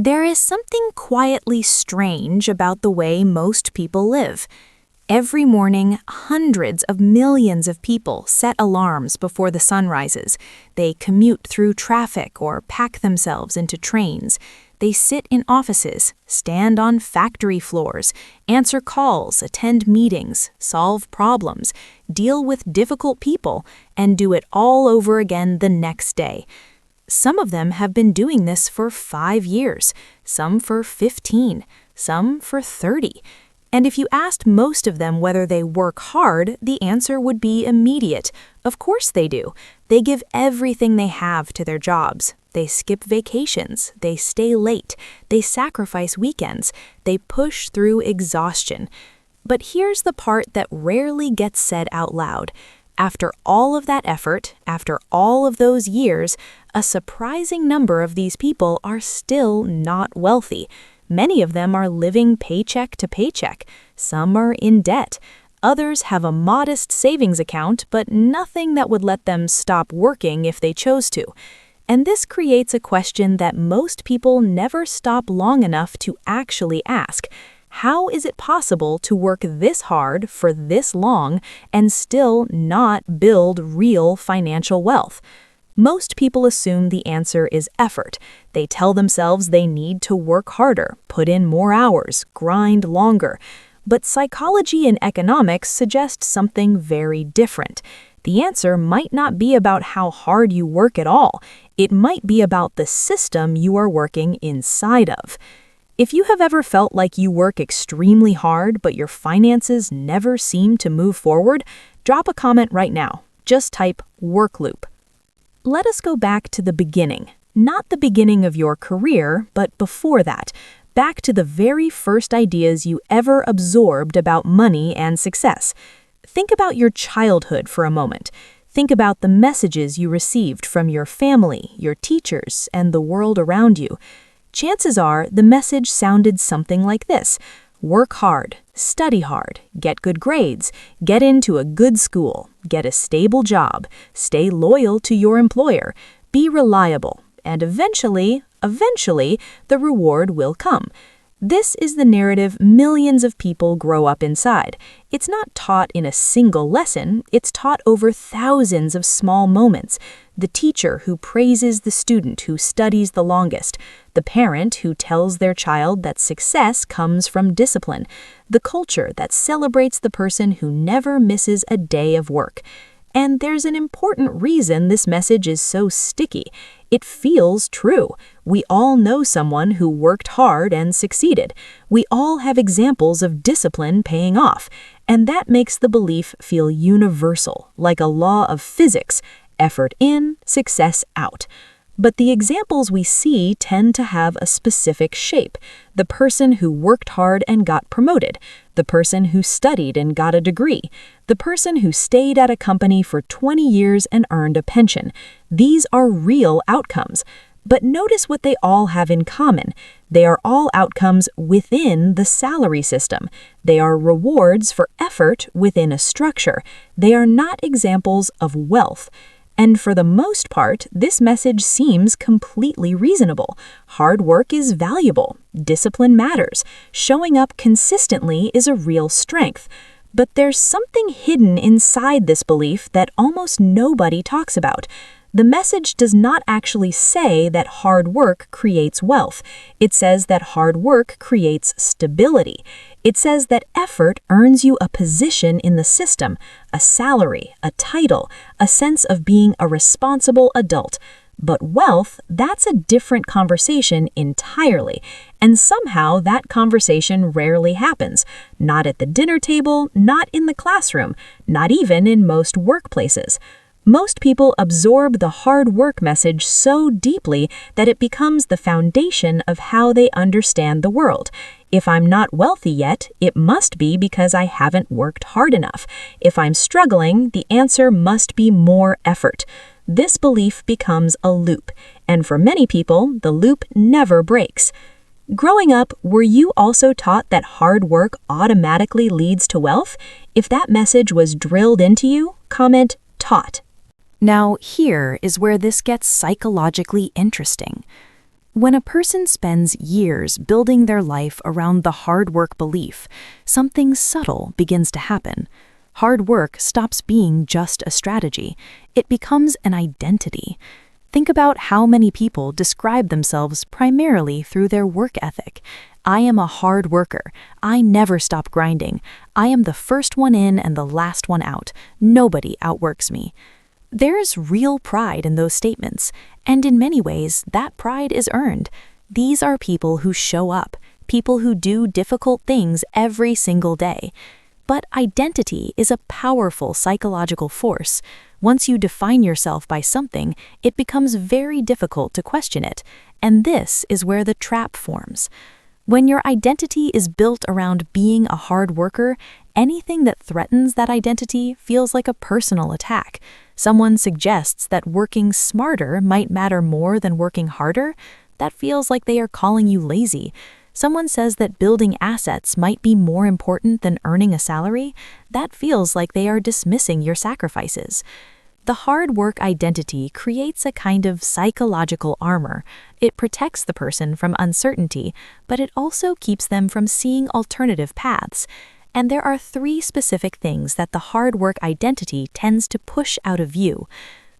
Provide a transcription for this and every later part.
There is something quietly strange about the way most people live. Every morning, hundreds of millions of people set alarms before the sun rises. They commute through traffic or pack themselves into trains. They sit in offices, stand on factory floors, answer calls, attend meetings, solve problems, deal with difficult people, and do it all over again the next day. Some of them have been doing this for 5 years, some for 15, some for 30. And if you asked most of them whether they work hard, the answer would be immediate. Of course they do. They give everything they have to their jobs. They skip vacations. They stay late. They sacrifice weekends. They push through exhaustion. But here's the part that rarely gets said out loud. After all of that effort, after all of those years, a surprising number of these people are still not wealthy. Many of them are living paycheck to paycheck. Some are in debt. Others have a modest savings account, but nothing that would let them stop working if they chose to. And this creates a question that most people never stop long enough to actually ask. How is it possible to work this hard for this long and still not build real financial wealth? Most people assume the answer is effort. They tell themselves they need to work harder, put in more hours, grind longer. But psychology and economics suggest something very different. The answer might not be about how hard you work at all. It might be about the system you are working inside of. If you have ever felt like you work extremely hard but your finances never seem to move forward, drop a comment right now. Just type work loop. Let us go back to the beginning. Not the beginning of your career, but before that. Back to the very first ideas you ever absorbed about money and success. Think about your childhood for a moment. Think about the messages you received from your family, your teachers, and the world around you. Chances are the message sounded something like this. Work hard, study hard, get good grades, get into a good school, get a stable job, stay loyal to your employer, be reliable, and eventually, the reward will come. This is the narrative millions of people grow up inside. It's not taught in a single lesson, it's taught over thousands of small moments. The teacher who praises the student who studies the longest, the parent who tells their child that success comes from discipline, the culture that celebrates the person who never misses a day of work. And there's an important reason this message is so sticky. It feels true. We all know someone who worked hard and succeeded. We all have examples of discipline paying off. And that makes the belief feel universal, like a law of physics. Effort in, success out. But the examples we see tend to have a specific shape. The person who worked hard and got promoted. The person who studied and got a degree. The person who stayed at a company for 20 years and earned a pension. These are real outcomes. But notice what they all have in common. They are all outcomes within the salary system. They are rewards for effort within a structure. They are not examples of wealth. And for the most part, this message seems completely reasonable. Hard work is valuable. Discipline matters. Showing up consistently is a real strength. But there's something hidden inside this belief that almost nobody talks about. The message does not actually say that hard work creates wealth. It says that hard work creates stability. It says that effort earns you a position in the system, a salary, a title, a sense of being a responsible adult. But wealth, that's a different conversation entirely. And somehow that conversation rarely happens. Not at the dinner table, not in the classroom, not even in most workplaces. Most people absorb the hard work message so deeply that it becomes the foundation of how they understand the world. If I'm not wealthy yet, it must be because I haven't worked hard enough. If I'm struggling, the answer must be more effort. This belief becomes a loop, and for many people, the loop never breaks. Growing up, were you also taught that hard work automatically leads to wealth? If that message was drilled into you, comment taught. Now, here is where this gets psychologically interesting. When a person spends years building their life around the hard work belief, something subtle begins to happen. Hard work stops being just a strategy. It becomes an identity. Think about how many people describe themselves primarily through their work ethic. I am a hard worker. I never stop grinding. I am the first one in and the last one out. Nobody outworks me. There is real pride in those statements, and in many ways, that pride is earned. These are people who show up, people who do difficult things every single day. But identity is a powerful psychological force. Once you define yourself by something, it becomes very difficult to question it, and this is where the trap forms. When your identity is built around being a hard worker, anything that threatens that identity feels like a personal attack. Someone suggests that working smarter might matter more than working harder. That feels like they are calling you lazy. Someone says that building assets might be more important than earning a salary. That feels like they are dismissing your sacrifices. The hard work identity creates a kind of psychological armor. It protects the person from uncertainty, but it also keeps them from seeing alternative paths. And there are 3 specific things that the hard work identity tends to push out of view.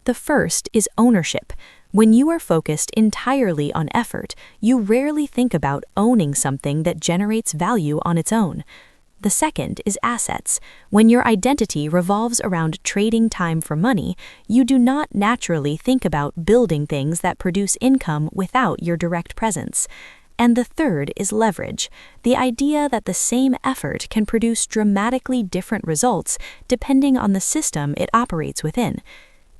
The first is ownership. When you are focused entirely on effort, you rarely think about owning something that generates value on its own. The second is assets. When your identity revolves around trading time for money, you do not naturally think about building things that produce income without your direct presence. And the third is leverage, the idea that the same effort can produce dramatically different results depending on the system it operates within.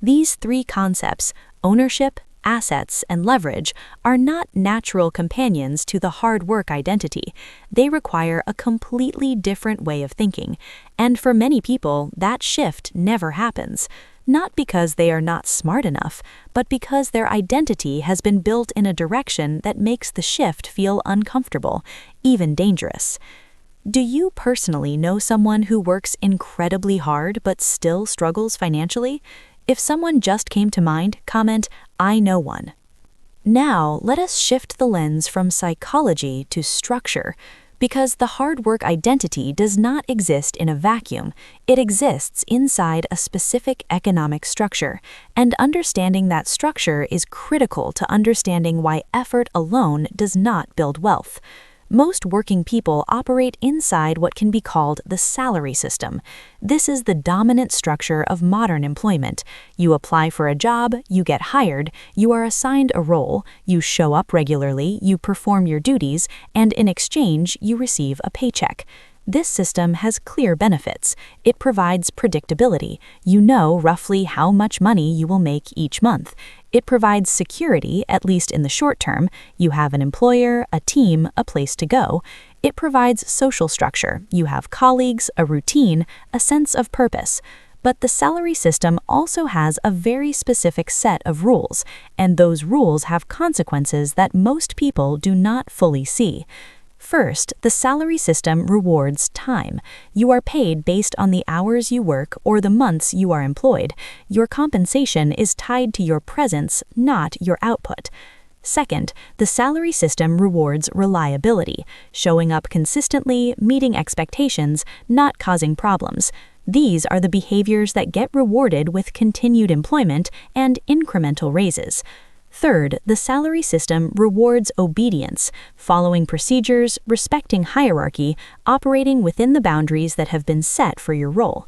These 3 concepts, ownership, assets, and leverage, are not natural companions to the hard work identity. They require a completely different way of thinking, and for many people, that shift never happens. Not because they are not smart enough, but because their identity has been built in a direction that makes the shift feel uncomfortable, even dangerous. Do you personally know someone who works incredibly hard but still struggles financially? If someone just came to mind, comment, "I know one." Now, let us shift the lens from psychology to structure, because the hard work identity does not exist in a vacuum. It exists inside a specific economic structure, and understanding that structure is critical to understanding why effort alone does not build wealth. Most working people operate inside what can be called the salary system. This is the dominant structure of modern employment. You apply for a job, you get hired, you are assigned a role, you show up regularly, you perform your duties, and in exchange, you receive a paycheck. This system has clear benefits. It provides predictability. You know roughly how much money you will make each month. It provides security, at least in the short term. You have an employer, a team, a place to go. It provides social structure. You have colleagues, a routine, a sense of purpose. But the salary system also has a very specific set of rules, and those rules have consequences that most people do not fully see. First, the salary system rewards time. You are paid based on the hours you work or the months you are employed. Your compensation is tied to your presence, not your output. Second, the salary system rewards reliability, showing up consistently, meeting expectations, not causing problems. These are the behaviors that get rewarded with continued employment and incremental raises. Third, the salary system rewards obedience, following procedures, respecting hierarchy, operating within the boundaries that have been set for your role.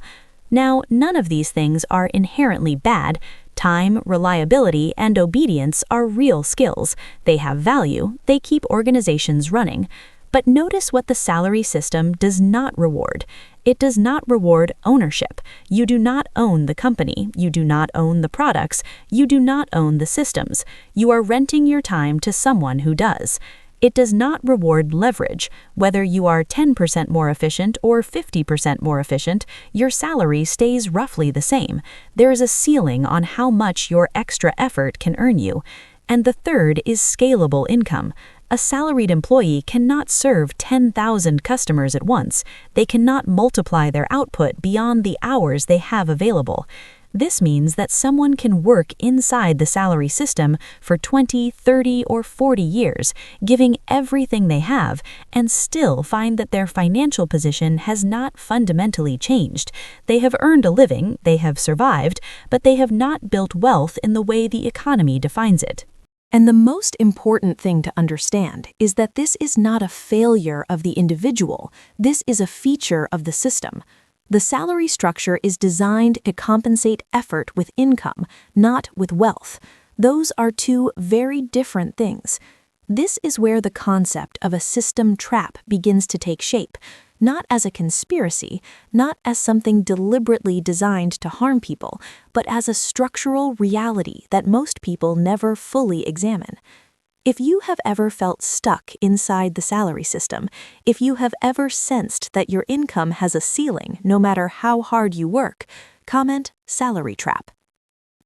Now, none of these things are inherently bad. Time, reliability, and obedience are real skills. They have value. They keep organizations running. But notice what the salary system does not reward. It does not reward ownership. You do not own the company. You do not own the products. You do not own the systems. You are renting your time to someone who does. It does not reward leverage. Whether you are 10% more efficient or 50% more efficient, your salary stays roughly the same. There is a ceiling on how much your extra effort can earn you. And the third is scalable income. A salaried employee cannot serve 10,000 customers at once. They cannot multiply their output beyond the hours they have available. This means that someone can work inside the salary system for 20, 30, or 40 years, giving everything they have, and still find that their financial position has not fundamentally changed. They have earned a living, they have survived, but they have not built wealth in the way the economy defines it. And the most important thing to understand is that this is not a failure of the individual, this is a feature of the system. The salary structure is designed to compensate effort with income, not with wealth. Those are two very different things. This is where the concept of a system trap begins to take shape, not as a conspiracy, not as something deliberately designed to harm people, but as a structural reality that most people never fully examine. If you have ever felt stuck inside the salary system, if you have ever sensed that your income has a ceiling no matter how hard you work, comment salary trap.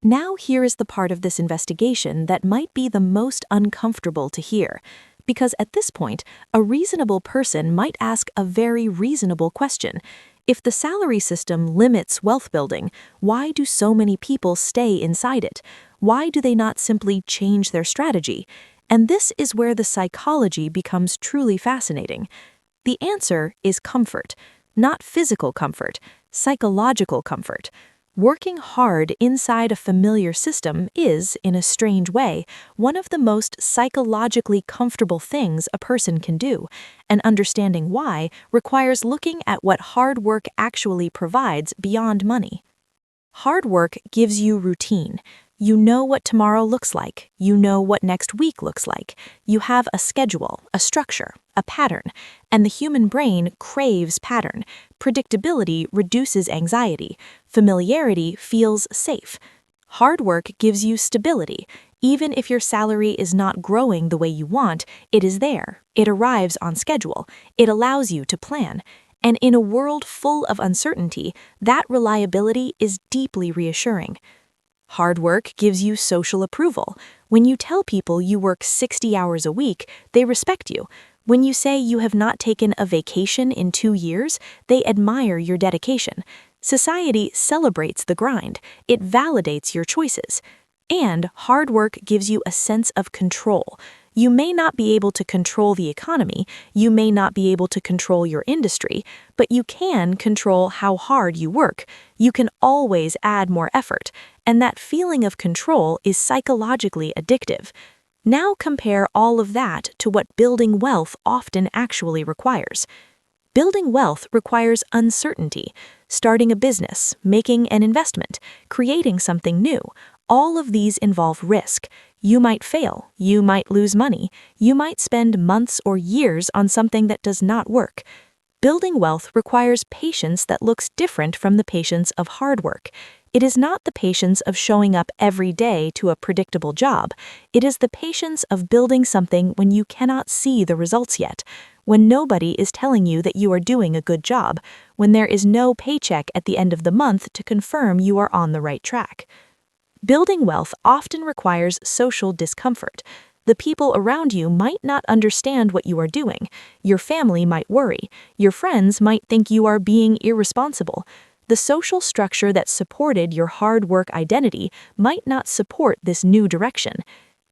Now here is the part of this investigation that might be the most uncomfortable to hear, because at this point, a reasonable person might ask a very reasonable question. If the salary system limits wealth building, why do so many people stay inside it? Why do they not simply change their strategy? And this is where the psychology becomes truly fascinating. The answer is comfort, not physical comfort, psychological comfort. Working hard inside a familiar system is, in a strange way, one of the most psychologically comfortable things a person can do, and understanding why requires looking at what hard work actually provides beyond money. Hard work gives you routine. You know what tomorrow looks like. You know what next week looks like. You have a schedule, a structure, a pattern, and the human brain craves pattern. Predictability reduces anxiety. Familiarity feels safe. Hard work gives you stability. Even if your salary is not growing the way you want, it is there. It arrives on schedule. It allows you to plan. And in a world full of uncertainty, that reliability is deeply reassuring. Hard work gives you social approval. When you tell people you work 60 hours a week, they respect you. When you say you have not taken a vacation in 2 years, they admire your dedication. Society celebrates the grind. It validates your choices. And hard work gives you a sense of control. You may not be able to control the economy, you may not be able to control your industry, but you can control how hard you work. You can always add more effort, and that feeling of control is psychologically addictive. Now compare all of that to what building wealth often actually requires. Building wealth requires uncertainty. Starting a business, making an investment, creating something new, all of these involve risk. You might fail, you might lose money, you might spend months or years on something that does not work. Building wealth requires patience that looks different from the patience of hard work. It is not the patience of showing up every day to a predictable job. It is the patience of building something when you cannot see the results yet, when nobody is telling you that you are doing a good job, when there is no paycheck at the end of the month to confirm you are on the right track. Building wealth often requires social discomfort. The people around you might not understand what you are doing. Your family might worry. Your friends might think you are being irresponsible. The social structure that supported your hard work identity might not support this new direction.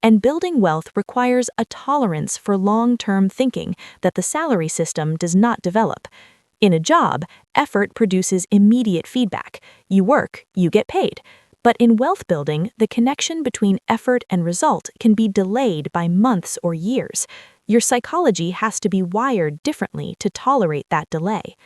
And building wealth requires a tolerance for long-term thinking that the salary system does not develop. In a job, effort produces immediate feedback. You work, you get paid. But in wealth building, the connection between effort and result can be delayed by months or years. Your psychology has to be wired differently to tolerate that delay.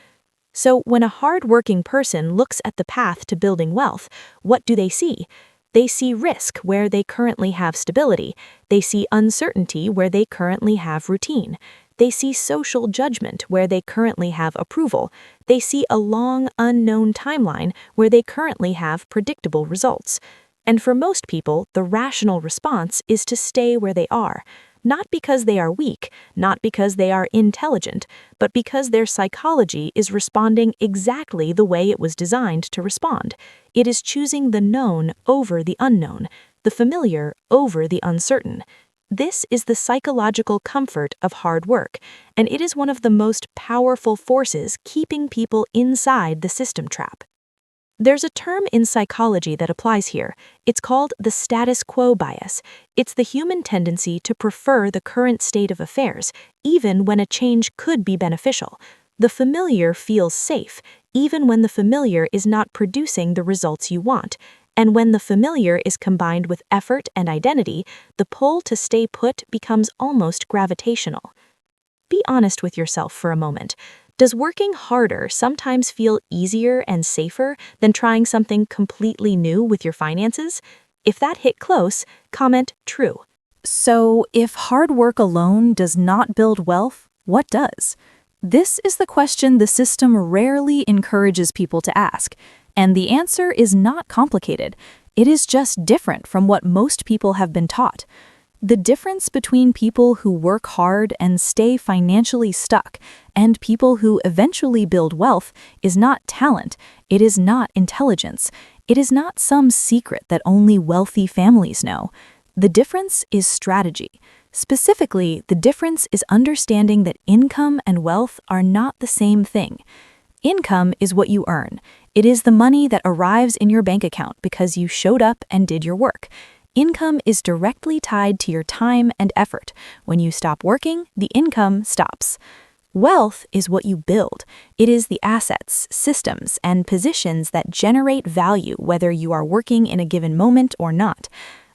So when a hard-working person looks at the path to building wealth, what do they see? They see risk where they currently have stability. They see uncertainty where they currently have routine. They see social judgment where they currently have approval. They see a long, unknown timeline where they currently have predictable results. And for most people, the rational response is to stay where they are, not because they are weak, not because they are intelligent, but because their psychology is responding exactly the way it was designed to respond. It is choosing the known over the unknown, the familiar over the uncertain. This is the psychological comfort of hard work, and it is one of the most powerful forces keeping people inside the system trap. There's a term in psychology that applies here. It's called the status quo bias. It's the human tendency to prefer the current state of affairs, even when a change could be beneficial. The familiar feels safe, even when the familiar is not producing the results you want. And when the familiar is combined with effort and identity, the pull to stay put becomes almost gravitational. Be honest with yourself for a moment. Does working harder sometimes feel easier and safer than trying something completely new with your finances? If that hit close, comment true. So, if hard work alone does not build wealth, what does? This is the question the system rarely encourages people to ask, and the answer is not complicated. It is just different from what most people have been taught. The difference between people who work hard and stay financially stuck and people who eventually build wealth is not talent, it is not intelligence, it is not some secret that only wealthy families know. The difference is strategy. Specifically, the difference is understanding that income and wealth are not the same thing. Income is what you earn. It is the money that arrives in your bank account because you showed up and did your work. Income is directly tied to your time and effort. When you stop working, the income stops. Wealth is what you build. It is the assets, systems, and positions that generate value whether you are working in a given moment or not.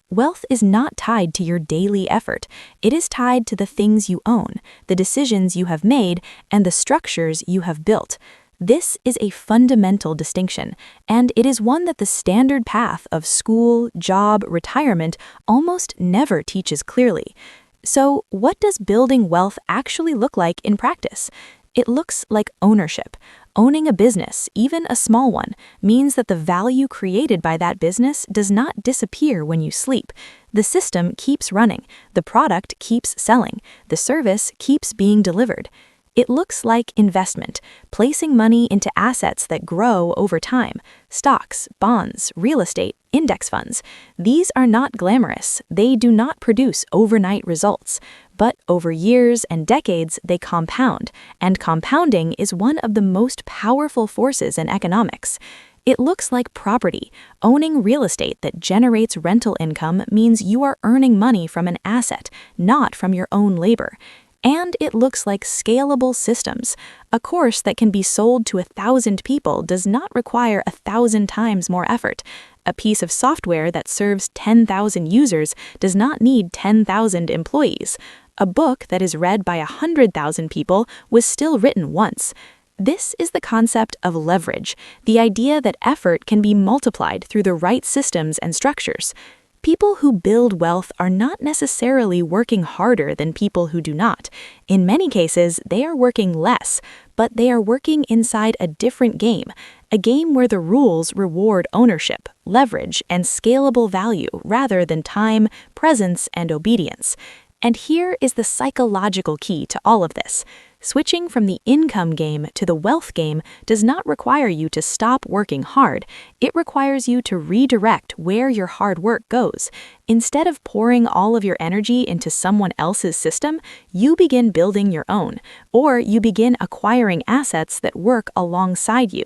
Wealth is not tied to your daily effort. It is tied to the things you own, the decisions you have made, and the structures you have built. This is a fundamental distinction, and it is one that the standard path of school, job, retirement almost never teaches clearly. So, what does building wealth actually look like in practice? It looks like ownership. Owning a business, even a small one, means that the value created by that business does not disappear when you sleep. The system keeps running, the product keeps selling, the service keeps being delivered. It looks like investment, placing money into assets that grow over time. Stocks, bonds, real estate, index funds. These are not glamorous. They do not produce overnight results. But over years and decades, they compound. And compounding is one of the most powerful forces in economics. It looks like property. Owning real estate that generates rental income means you are earning money from an asset, not from your own labor. And it looks like scalable systems. A course that can be sold to 1,000 people does not require 1,000 times more effort. A piece of software that serves 10,000 users does not need 10,000 employees. A book that is read by 100,000 people was still written once. This is the concept of leverage, the idea that effort can be multiplied through the right systems and structures. People who build wealth are not necessarily working harder than people who do not. In many cases, they are working less, but they are working inside a different game, a game where the rules reward ownership, leverage, and scalable value rather than time, presence, and obedience. And here is the psychological key to all of this. Switching from the income game to the wealth game does not require you to stop working hard. It requires you to redirect where your hard work goes. Instead of pouring all of your energy into someone else's system, you begin building your own, or you begin acquiring assets that work alongside you.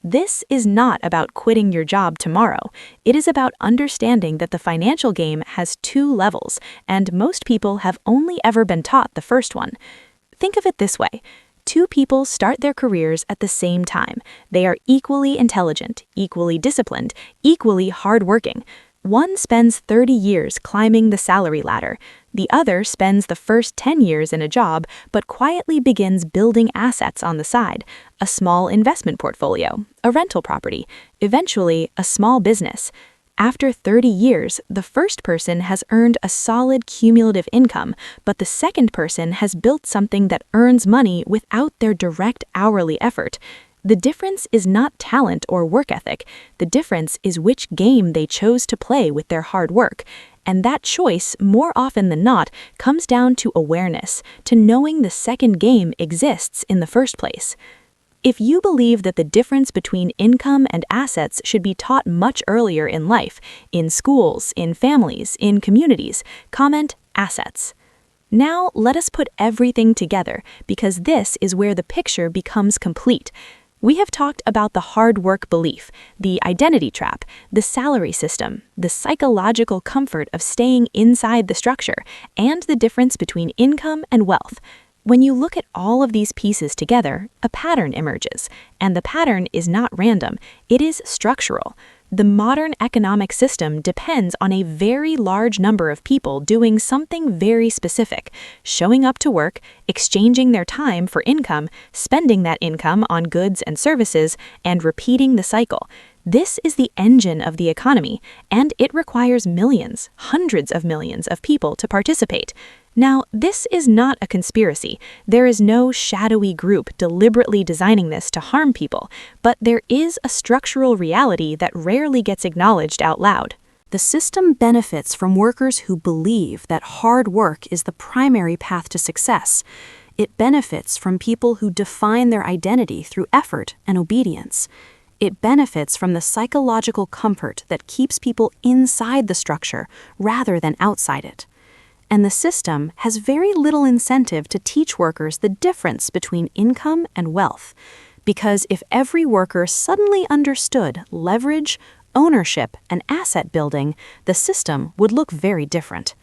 This is not about quitting your job tomorrow. It is about understanding that the financial game has two levels, and most people have only ever been taught the first one. Think of it this way. Two people start their careers at the same time. They are equally intelligent, equally disciplined, equally hardworking. One spends 30 years climbing the salary ladder. The other spends the first 10 years in a job, but quietly begins building assets on the side. A small investment portfolio, a rental property, eventually a small business. After 30 years, the first person has earned a solid cumulative income, but the second person has built something that earns money without their direct hourly effort. The difference is not talent or work ethic. The difference is which game they chose to play with their hard work. And that choice, more often than not, comes down to awareness, to knowing the second game exists in the first place. If you believe that the difference between income and assets should be taught much earlier in life, in schools, in families, in communities, comment assets. Now let us put everything together, because this is where the picture becomes complete. We have talked about the hard work belief, the identity trap, the salary system, the psychological comfort of staying inside the structure, and the difference between income and wealth. When you look at all of these pieces together, a pattern emerges, and the pattern is not random, it is structural. The modern economic system depends on a very large number of people doing something very specific, showing up to work, exchanging their time for income, spending that income on goods and services, and repeating the cycle. This is the engine of the economy, and it requires millions, hundreds of millions of people to participate. Now, this is not a conspiracy. There is no shadowy group deliberately designing this to harm people, but there is a structural reality that rarely gets acknowledged out loud. The system benefits from workers who believe that hard work is the primary path to success. It benefits from people who define their identity through effort and obedience. It benefits from the psychological comfort that keeps people inside the structure rather than outside it. And the system has very little incentive to teach workers the difference between income and wealth, because if every worker suddenly understood leverage, ownership, and asset building, the system would look very different.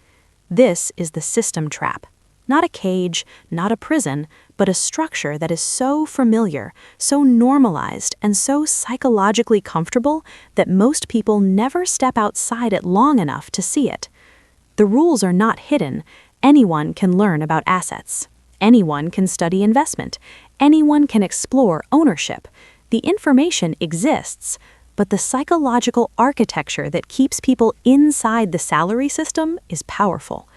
This is the system trap. Not a cage, not a prison, but a structure that is so familiar, so normalized, and so psychologically comfortable that most people never step outside it long enough to see it. The rules are not hidden. Anyone can learn about assets. Anyone can study investment. Anyone can explore ownership. The information exists, but the psychological architecture that keeps people inside the salary system is powerful.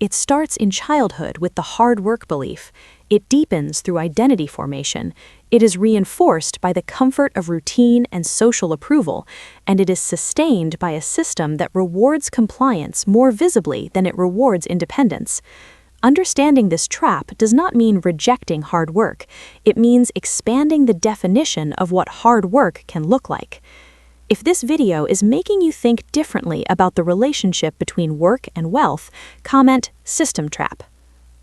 It starts in childhood with the hard work belief. It deepens through identity formation. It is reinforced by the comfort of routine and social approval, and it is sustained by a system that rewards compliance more visibly than it rewards independence. Understanding this trap does not mean rejecting hard work. It means expanding the definition of what hard work can look like. If this video is making you think differently about the relationship between work and wealth, comment "system trap."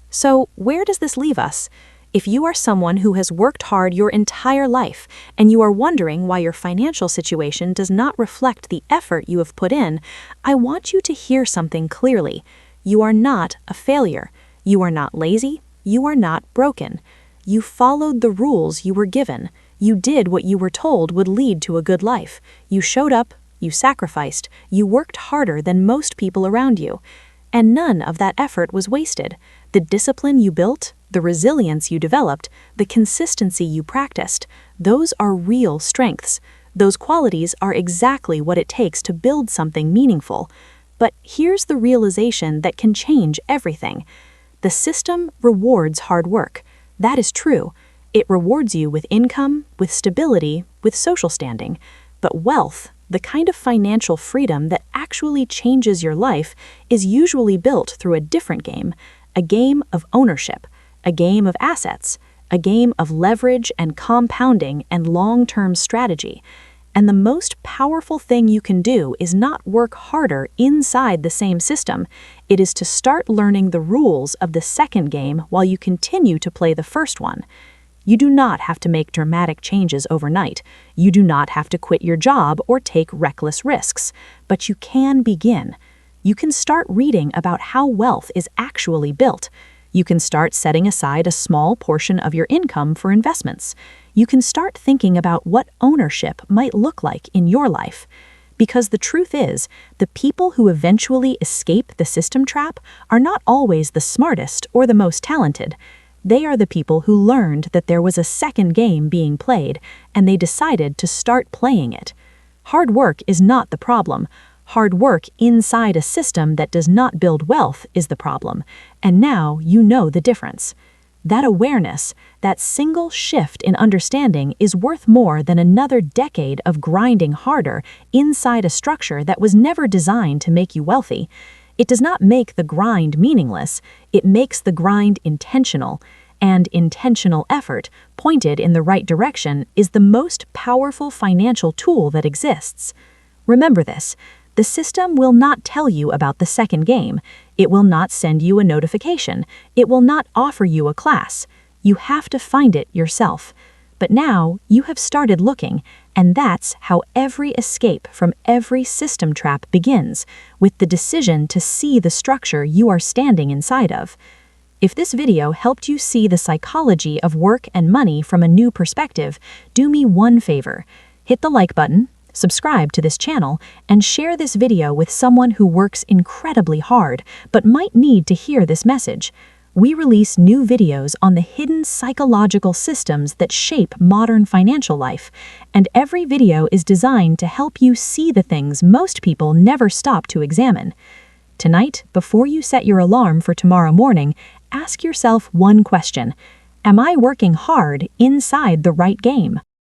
So, where does this leave us? If you are someone who has worked hard your entire life and you are wondering why your financial situation does not reflect the effort you have put in, I want you to hear something clearly. You are not a failure. You are not lazy. You are not broken. You followed the rules you were given. You did what you were told would lead to a good life. You showed up, you sacrificed, you worked harder than most people around you. And none of that effort was wasted. The discipline you built, the resilience you developed, the consistency you practiced, those are real strengths. Those qualities are exactly what it takes to build something meaningful. But here's the realization that can change everything. The system rewards hard work. That is true. It rewards you with income, with stability, with social standing. But wealth, the kind of financial freedom that actually changes your life, is usually built through a different game, a game of ownership, a game of assets, a game of leverage and compounding and long-term strategy. And the most powerful thing you can do is not work harder inside the same system. It is to start learning the rules of the second game while you continue to play the first one. You do not have to make dramatic changes overnight. You do not have to quit your job or take reckless risks. But you can begin. You can start reading about how wealth is actually built. You can start setting aside a small portion of your income for investments. You can start thinking about what ownership might look like in your life. Because the truth is, the people who eventually escape the system trap are not always the smartest or the most talented. They are the people who learned that there was a second game being played, and they decided to start playing it. Hard work is not the problem. Hard work inside a system that does not build wealth is the problem, and now you know the difference. That awareness, that single shift in understanding is worth more than another decade of grinding harder inside a structure that was never designed to make you wealthy. It does not make the grind meaningless, it makes the grind intentional, and intentional effort, pointed in the right direction, is the most powerful financial tool that exists. Remember this, the system will not tell you about the second game, it will not send you a notification, it will not offer you a class. You have to find it yourself. But now you have started looking, and that's how every escape from every system trap begins, with the decision to see the structure you are standing inside of. If this video helped you see the psychology of work and money from a new perspective, do me one favor. Hit the like button, subscribe to this channel, and share this video with someone who works incredibly hard but might need to hear this message. We release new videos on the hidden psychological systems that shape modern financial life, and every video is designed to help you see the things most people never stop to examine. Tonight, before you set your alarm for tomorrow morning, ask yourself one question: am I working hard inside the right game?